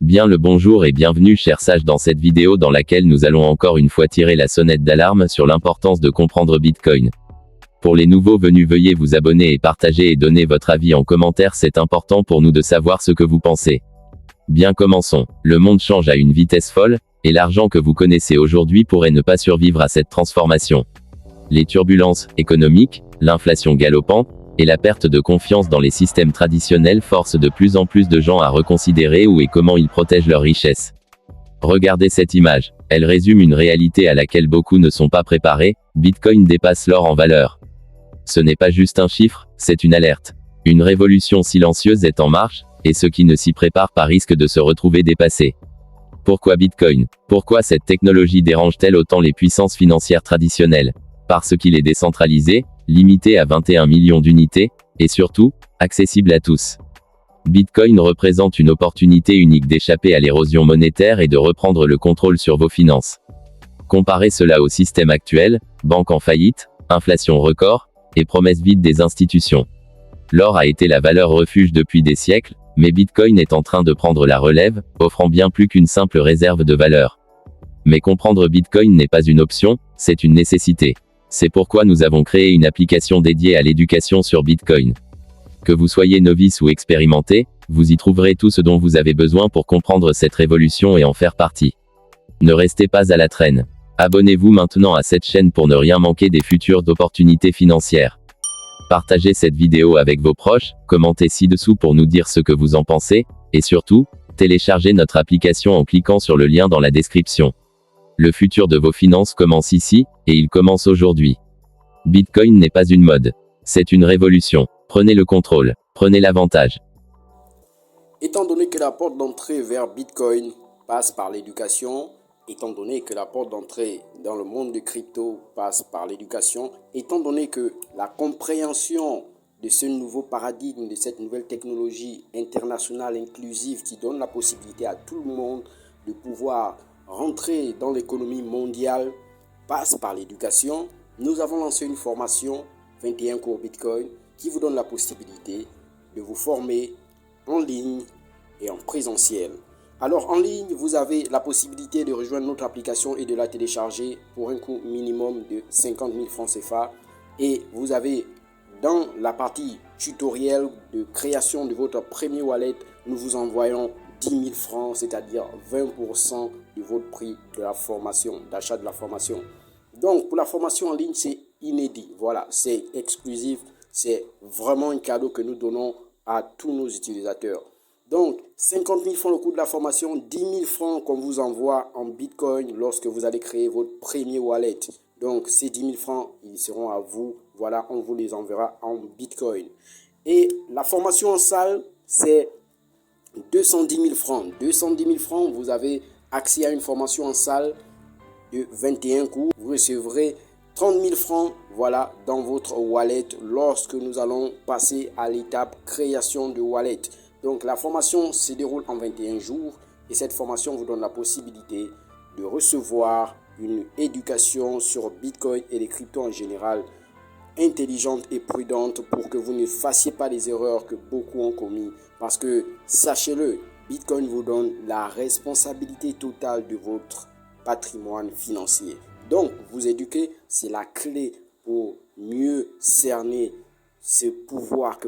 Bien le bonjour et bienvenue chers sages dans cette vidéo dans laquelle nous allons encore une fois tirer la sonnette d'alarme sur l'importance de comprendre Bitcoin. Pour les nouveaux venus veuillez vous abonner et partager et donner votre avis en commentaire, c'est important pour nous de savoir ce que vous pensez. Bien commençons. Le monde change à une vitesse folle, et l'argent que vous connaissez aujourd'hui pourrait ne pas survivre à cette transformation. Les turbulences économiques, l'inflation galopante, et la perte de confiance dans les systèmes traditionnels forcent de plus en plus de gens à reconsidérer où et comment ils protègent leurs richesses. Regardez cette image. Elle résume une réalité à laquelle beaucoup ne sont pas préparés. Bitcoin dépasse l'or en valeur. Ce n'est pas juste un chiffre, c'est une alerte. Une révolution silencieuse est en marche, et ceux qui ne s'y préparent pas risquent de se retrouver dépassés. Pourquoi Bitcoin? Pourquoi cette technologie dérange-t-elle autant les puissances financières traditionnelles? Parce qu'il est décentralisé, limité à 21 millions d'unités, et surtout, accessible à tous. Bitcoin représente une opportunité unique d'échapper à l'érosion monétaire et de reprendre le contrôle sur vos finances. Comparez cela au système actuel, banques en faillite, inflation record, et promesses vides des institutions. L'or a été la valeur refuge depuis des siècles, mais Bitcoin est en train de prendre la relève, offrant bien plus qu'une simple réserve de valeur. Mais comprendre Bitcoin n'est pas une option, c'est une nécessité. C'est pourquoi nous avons créé une application dédiée à l'éducation sur Bitcoin. Que vous soyez novice ou expérimenté, vous y trouverez tout ce dont vous avez besoin pour comprendre cette révolution et en faire partie. Ne restez pas à la traîne. Abonnez-vous maintenant à cette chaîne pour ne rien manquer des futures opportunités financières. Partagez cette vidéo avec vos proches, commentez ci-dessous pour nous dire ce que vous en pensez, et surtout, téléchargez notre application en cliquant sur le lien dans la description. Le futur de vos finances commence ici, et il commence aujourd'hui. Bitcoin n'est pas une mode. C'est une révolution. Prenez le contrôle. Prenez l'avantage. Étant donné que la porte d'entrée vers Bitcoin passe par l'éducation, étant donné que la porte d'entrée dans le monde du crypto passe par l'éducation, étant donné que la compréhension de ce nouveau paradigme, de cette nouvelle technologie internationale inclusive qui donne la possibilité à tout le monde de pouvoir rentrer dans l'économie mondiale passe par l'éducation, nous avons lancé une formation 21 cours Bitcoin qui vous donne la possibilité de vous former en ligne et en présentiel. Alors en ligne, vous avez la possibilité de rejoindre notre application et de la télécharger pour un coût minimum de 50 000 francs CFA. Et vous avez dans la partie tutoriel de création de votre premier wallet, nous vous envoyons 10 000 francs, c'est-à-dire 20% de votre prix de la formation, d'achat de la formation. Donc pour la formation en ligne, c'est inédit. Voilà, c'est exclusif. C'est vraiment un cadeau que nous donnons à tous nos utilisateurs. Donc, 50 000 francs le coût de la formation, 10 000 francs qu'on vous envoie en Bitcoin lorsque vous allez créer votre premier wallet. Donc, ces 10 000 francs, ils seront à vous. Voilà, on vous les enverra en Bitcoin. Et la formation en salle, c'est 210 000 francs. 210 000 francs, vous avez accès à une formation en salle de 21 cours. Vous recevrez 30 000 francs, voilà, dans votre wallet lorsque nous allons passer à l'étape création de wallet. Donc, la formation se déroule en 21 jours et cette formation vous donne la possibilité de recevoir une éducation sur Bitcoin et les cryptos en général, intelligente et prudente pour que vous ne fassiez pas les erreurs que beaucoup ont commis. Parce que, sachez-le, Bitcoin vous donne la responsabilité totale de votre patrimoine financier. Donc, vous éduquer, c'est la clé pour mieux cerner ce pouvoir que